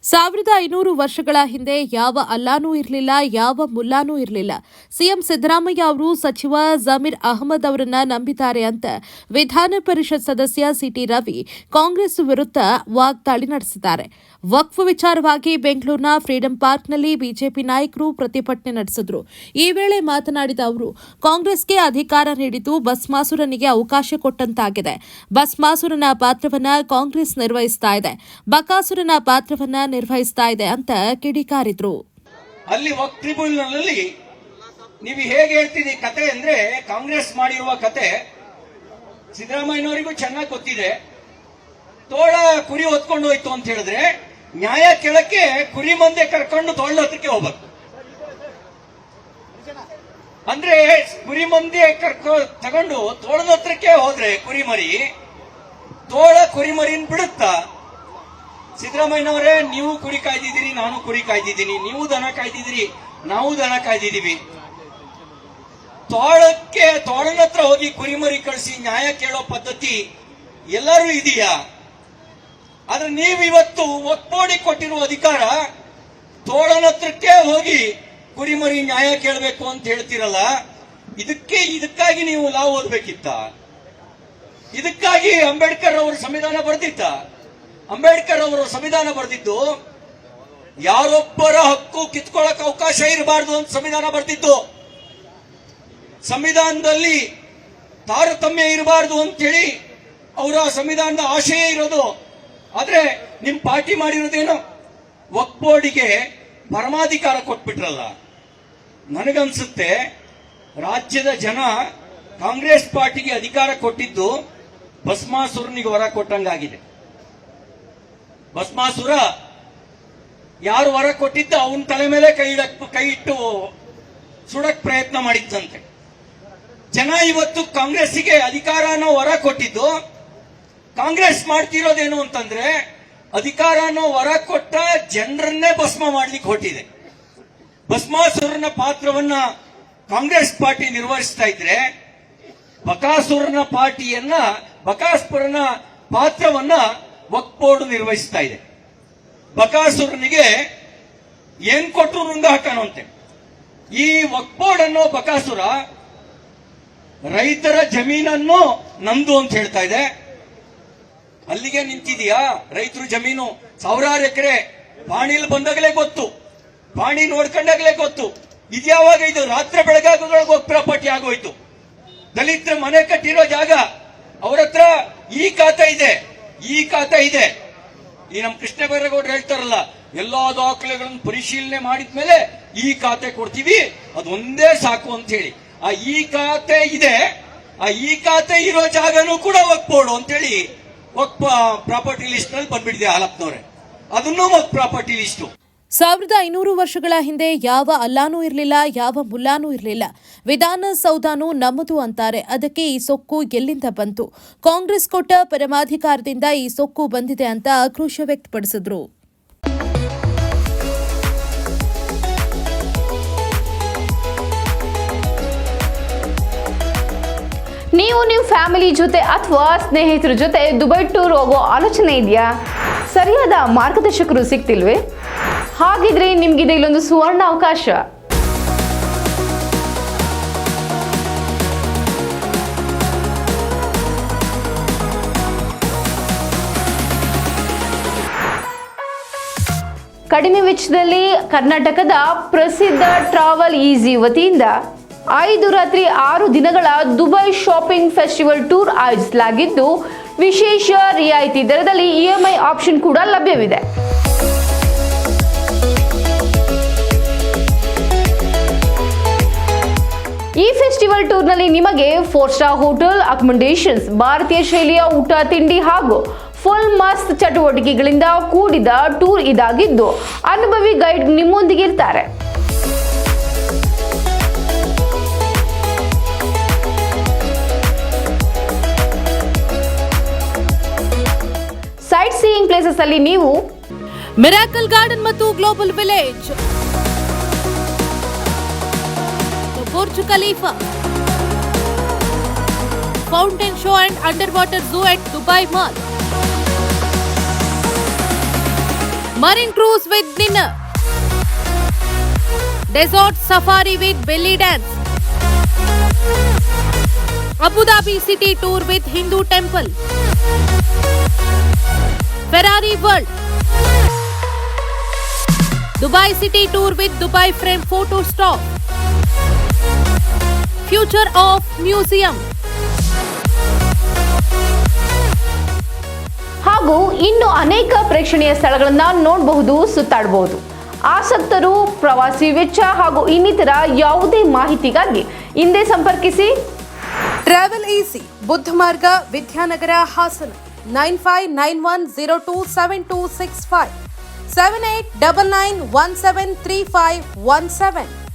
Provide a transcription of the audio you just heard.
1500 ವರ್ಷಗಳ ಹಿಂದೆ ಯಾವ ಅಲ್ಲಾನೂ ಇರಲಿಲ್ಲ, ಯಾವ ಮುಲ್ಲಾನೂ ಇರಲಿಲ್ಲ. ಸಿಎಂ ಸಿದ್ದರಾಮಯ್ಯ ಅವರು ಸಚಿವ ಜಮೀರ್ ಅಹಮದ್ ಅವರನ್ನ ನಂಬಿದ್ದಾರೆ ಅಂತ ವಿಧಾನ ಪರಿಷತ್ ಸದಸ್ಯ ಸಿಟಿ ರವಿ ಕಾಂಗ್ರೆಸ್ ವಿರುದ್ಧ ವಾಗ್ದಾಳಿ ನಡೆಸಿದ್ದಾರೆ. ವಕ್ಫ್ ವಿಚಾರವಾಗಿ ಬೆಂಗಳೂರಿನ ಫ್ರೀಡಂ ಪಾರ್ಕ್ನಲ್ಲಿ ಬಿಜೆಪಿ ನಾಯಕರು ಪ್ರತಿಭಟನೆ ನಡೆಸಿದ್ರು. ಈ ವೇಳೆ ಮಾತನಾಡಿದ ಅವರು, ಕಾಂಗ್ರೆಸ್ಗೆ ಅಧಿಕಾರ ನೀಡಿದ್ದು ಭಸ್ಮಾಸುರನಿಗೆ ಅವಕಾಶ ಕೊಟ್ಟಂತಾಗಿದೆ. ಭಸ್ಮಾಸುರನ ಪಾತ್ರವನ್ನ ಕಾಂಗ್ರೆಸ್ ನಿರ್ವಹಿಸ್ತಾ ಇದೆ, ಬಕಾಸುರನ ಪಾತ್ರವನ್ನ ನಿರ್ವಹಿಸ್ತಾ ಇದೆ ಅಂತ ಕಿಡಿಕಾರಿದ್ರು. ಅಲ್ಲಿ ವಕ್ಫ್ ಟ್ರಿಬ್ಯುನಲ್ನಲ್ಲಿ ನೀವು ಹೇಗೆ ಹೇಳ್ತೀರಿ ಕತೆ ಅಂದ್ರೆ, ಕಾಂಗ್ರೆಸ್ ಮಾಡಿರುವ ಕತೆ ಸಿದ್ದರಾಮಯ್ಯನವರಿಗೂ ಚೆನ್ನಾಗಿ ಗೊತ್ತಿದೆ. ತೋಳ ಕುರಿ ಹೊತ್ಕೊಂಡು ಹೋಯ್ತು ಅಂತ ಹೇಳಿದ್ರೆ ನ್ಯಾಯ ಕೇಳಕ್ಕೆ ಕುರಿ ಮಂದೆ ಕರ್ಕೊಂಡು ತೋಳ ಹತ್ರಕ್ಕೆ ಹೋಗ್ಬೇಕು. ಅಂದ್ರೆ ಕುರಿ ಮಂದೆ ತಗೊಂಡು ತೋಳದ ಹತ್ರಕ್ಕೆ ಹೋದ್ರೆ ಕುರಿಮರಿ, ತೋಳ ಕುರಿಮರಿನ್ ಬಿಡುತ್ತಾ? ಸಿದ್ದರಾಮಯ್ಯನವರೇ, ನೀವು ಕುರಿ ಕಾಯ್ದಿದ್ದೀರಿ, ನಾನು ಕುರಿ ಕಾಯ್ದಿದ್ದೀನಿ, ನೀವು ದನ ಕಾಯ್ದಿದ್ದೀರಿ, ನಾವು ದನ ಕಾಯ್ದಿದ್ದೀವಿ. ತೋಳನ ಹತ್ರ ಹೋಗಿ ಕುರಿಮರಿ ಕಳಿಸಿ ನ್ಯಾಯ ಕೇಳೋ ಪದ್ಧತಿ ಎಲ್ಲರೂ ಇದೆಯಾ? ಆದ್ರೆ ನೀವಿವತ್ತು ಒಕ್ಕೋಡಿ ಕೊಟ್ಟಿರುವ ಅಧಿಕಾರ ತೋಳನ ಹತ್ರಕ್ಕೆ ಹೋಗಿ ಕುರಿಮರಿ ನ್ಯಾಯ ಕೇಳಬೇಕು ಅಂತ ಹೇಳ್ತಿರಲ್ಲ, ಇದಕ್ಕಾಗಿ ನೀವು ಲಾ ಓದಬೇಕಿತ್ತ? ಇದಕ್ಕಾಗಿ ಅಂಬೇಡ್ಕರ್ ಅವರು ಸಂವಿಧಾನ ಬರೆದಿತ್ತ? ಅಂಬೇಡ್ಕರ್ ಅವರು ಸಂವಿಧಾನ ಬರೆದಿದ್ದು ಯಾರೊಬ್ಬರ ಹಕ್ಕು ಕಿತ್ಕೊಳ್ಳಕ್ ಅವಕಾಶ ಇರಬಾರದು ಅಂತ ಸಂವಿಧಾನ ಬರೆದಿದ್ದು. ಸಂವಿಧಾನದಲ್ಲಿ ತಾರತಮ್ಯ ಇರಬಾರದು ಅಂತೇಳಿ ಅವರ ಸಂವಿಧಾನದ ಆಶಯ ಇರೋದು. ಆದ್ರೆ ನಿಮ್ ಪಾರ್ಟಿ ಮಾಡಿರೋದೇನು, ವಕ್ಫ್ ಬೋರ್ಡಿಗೆ ಪರಮಾಧಿಕಾರ ಕೊಟ್ಬಿಟ್ರಲ್ಲ. ನನಗನ್ಸುತ್ತೆ ರಾಜ್ಯದ ಜನ ಕಾಂಗ್ರೆಸ್ ಪಾರ್ಟಿಗೆ ಅಧಿಕಾರ ಕೊಟ್ಟಿದ್ದು ಭಸ್ಮಾಸುರನಿಗೆ ವರ ಕೊಟ್ಟಂಗಾಗಿದೆ. ಭಸ್ಮಾಸುರ ಯಾರು ವರ ಕೊಟ್ಟಿದ್ದ ಅವನ ತಲೆ ಮೇಲೆ ಕೈ ಇಟ್ಟು ಸುಡಕ್ ಪ್ರಯತ್ನ ಮಾಡಿದ್ದಂತೆ. ಜನ ಇವತ್ತು ಕಾಂಗ್ರೆಸ್ಸಿಗೆ ಅಧಿಕಾರ ಅನ್ನೋ ವರ ಕೊಟ್ಟಿದ್ದು. ಕಾಂಗ್ರೆಸ್ ಮಾಡ್ತಿರೋದೇನು ಅಂತಂದ್ರೆ, ಅಧಿಕಾರ ಅನ್ನೋ ವರ ಕೊಟ್ಟ ಜನರನ್ನೇ ಭಸ್ಮ ಮಾಡ್ಲಿಕ್ಕೆ ಹೊಟ್ಟಿದೆ. ಭಸ್ಮಾಸುರನ ಪಾತ್ರವನ್ನ ಕಾಂಗ್ರೆಸ್ ಪಾರ್ಟಿ ನಿರ್ವಹಿಸ್ತಾ ಇದ್ರೆ, ಬಕಾಸುರನ ಪಾತ್ರವನ್ನ ವಕ್ಫ್ ಬೋರ್ಡ್ ನಿರ್ವಹಿಸ್ತಾ ಇದೆ. ಬಕಾಸುರನಿಗೆ ಏನ್ ಕೊಟ್ಟರು ರುಂಗ ಹಾಕೋಣಂತೆ. ಈ ವಕ್ಫ್ ಬೋರ್ಡ್ ಅನ್ನೋ ಬಕಾಸುರ ರೈತರ ಜಮೀನನ್ನು ನಮ್ದು ಅಂತ ಹೇಳ್ತಾ ಇದೆ. ಅಲ್ಲಿಗೆ ನಿಂತಿದೆಯಾ? ರೈತರು ಜಮೀನು ಸಾವಿರಾರು ಎಕರೆ ಪಾಣಿಲ್ ಬಂದಾಗಲೇ ಗೊತ್ತು, ಪಾಣಿ ನೋಡ್ಕೊಂಡಾಗಲೇ ಗೊತ್ತು. ಇದ್ಯಾವಾಗ ಇದು ರಾತ್ರಿ ಬೆಳಗಾಗೋದ್ರೊಳಗೆ ಪ್ರಾಪರ್ಟಿ ಆಗೋಯ್ತು. ದಲಿತರ ಮನೆ ಕಟ್ಟಿರೋ ಜಾಗ, ಅವ್ರ ಹತ್ರ ಈ ಖಾತೆ ಇದೆ, ಈ ಖಾತೆ ಇದೆ. ಈ ನಮ್ಮ ಕೃಷ್ಣ ಬೈರೇಗೌಡರು ಹೇಳ್ತಾರಲ್ಲ, ಎಲ್ಲಾ ದಾಖಲೆಗಳನ್ನು ಪರಿಶೀಲನೆ ಮಾಡಿದ್ಮೇಲೆ ಈ ಖಾತೆ ಕೊಡ್ತೀವಿ, ಅದೊಂದೇ ಸಾಕು ಅಂತ ಹೇಳಿ. ಆ ಈ ಖಾತೆ ಇದೆ, ಆ ಈ ಖಾತೆ ಇರೋ ಜಾಗನೂ ಕೂಡ ವಕ್ಫ್ ಬೋರ್ಡ್ ಅಂತೇಳಿ ವಕ್ಫ್ ಪ್ರಾಪರ್ಟಿ ಲಿಸ್ಟ್ ನಲ್ಲಿ ಬಂದ್ಬಿಟ್ಟಿದೆ ಹಾಲಪ್ಪನವ್ರೆ. ಅದನ್ನು ವಕ್ಫ್ ಪ್ರಾಪರ್ಟಿ ಲಿಸ್ಟ್. 1500 ವರ್ಷಗಳ ಹಿಂದೆ ಯಾವ ಅಲ್ಲಾನೂ ಇರಲಿಲ್ಲ, ಯಾವ ಮುಲ್ಲಾನೂ ಇರಲಿಲ್ಲ. ವಿಧಾನಸೌಧನೂ ನಮ್ಮದು ಅಂತಾರೆ. ಅದಕ್ಕೆ ಈ ಸೊಕ್ಕು ಎಲ್ಲಿಂದ ಬಂತು? ಕಾಂಗ್ರೆಸ್ ಕೊಟ್ಟ ಪರಮಾಧಿಕಾರದಿಂದ ಈ ಸೊಕ್ಕು ಬಂದಿದೆ ಅಂತ ಆಕ್ರೋಶ ವ್ಯಕ್ತಪಡಿಸಿದ್ರು. ನೀವು ನಿಮ್ಮ ಫ್ಯಾಮಿಲಿ ಜೊತೆ ಅಥವಾ ಸ್ನೇಹಿತರ ಜೊತೆ ದುಬೈ ಟೂರ್ ಹೋಗೋ ಆಲೋಚನೆ ಇದೆಯಾ? ಸರಿಯಾದ ಮಾರ್ಗದರ್ಶಕರು ಸಿಗ್ತಿಲ್ವೇ? ಹಾಗಿದ್ರೆ ನಿಮ್ಗಿದೆ ಇಲ್ಲೊಂದು ಸುವರ್ಣ ಅವಕಾಶ. ಕಡಿಮೆ ವೆಚ್ಚದಲ್ಲಿ ಕರ್ನಾಟಕದ ಪ್ರಸಿದ್ಧ ಟ್ರಾವೆಲ್ ಈಸಿ ವತಿಯಿಂದ 5 ರಾತ್ರಿ 6 ದಿನಗಳ ದುಬೈ ಶಾಪಿಂಗ್ ಫೆಸ್ಟಿವಲ್ ಟೂರ್ ಆಯೋಜಿಸಲಾಗಿದ್ದು, ವಿಶೇಷ ರಿಯಾಯಿತಿ ದರದಲ್ಲಿ ಇಎಂಐ ಆಪ್ಷನ್ ಕೂಡ ಲಭ್ಯವಿದೆ. ಈ ಫೆಸ್ಟಿವಲ್ ಟೂರ್ನಲ್ಲಿ ನಿಮಗೆ 4 ಸ್ಟಾರ್ ಹೋಟೆಲ್ ಅಕಾಮಿಡೇಷನ್ಸ್, ಭಾರತೀಯ ಶೈಲಿಯ ಊಟ ತಿಂಡಿ ಹಾಗೂ ಫುಲ್ ಮಸ್ತ್ ಚಟುವಟಿಕೆಗಳಿಂದ ಕೂಡಿದ ಟೂರ್ ಇದಾಗಿದ್ದು, ಅನುಭವಿ ಗೈಡ್ ನಿಮ್ಮೊಂದಿಗೆ ಇರ್ತಾರೆ. ಸೈಟ್ ಸೀಯಿಂಗ್ ಪ್ಲೇಸಸ್ ಅಲ್ಲಿ ನೀವು ಮಿರಾಕಲ್ ಗಾರ್ಡನ್ ಮತ್ತು global village, Burj Khalifa, fountain show and under water zoo at Dubai mall, Marine cruise with dinner. Desert safari with belly dance. Abu Dhabi city tour with Hindu temple. Ferrari World. Dubai city tour with Dubai frame photo stop. Future of museum. ಹಾಗೂ ಇನ್ನು ಅನೇಕ ಪ್ರೇಕ್ಷಣೀಯ ಸ್ಥಳಗಳನ್ನ ನೋಡಬಹುದು, ಸುತ್ತಾಡಬಹುದು. ಆಸಕ್ತರು ಪ್ರವಾಸಿ ವೆಚ್ಚ ಹಾಗೂ ಇನ್ನಿತರ ಯಾವುದೇ ಮಾಹಿತಿಗಾಗಿ ಹಿಂದೆ ಸಂಪರ್ಕಿಸಿ. ಟ್ರಾವೆಲ್ ಈಸಿ, ಬುದ್ಧ ಮಾರ್ಗ, ವಿದ್ಯಾನಗರ, ಹಾಸನ. 9591027265 7899173517.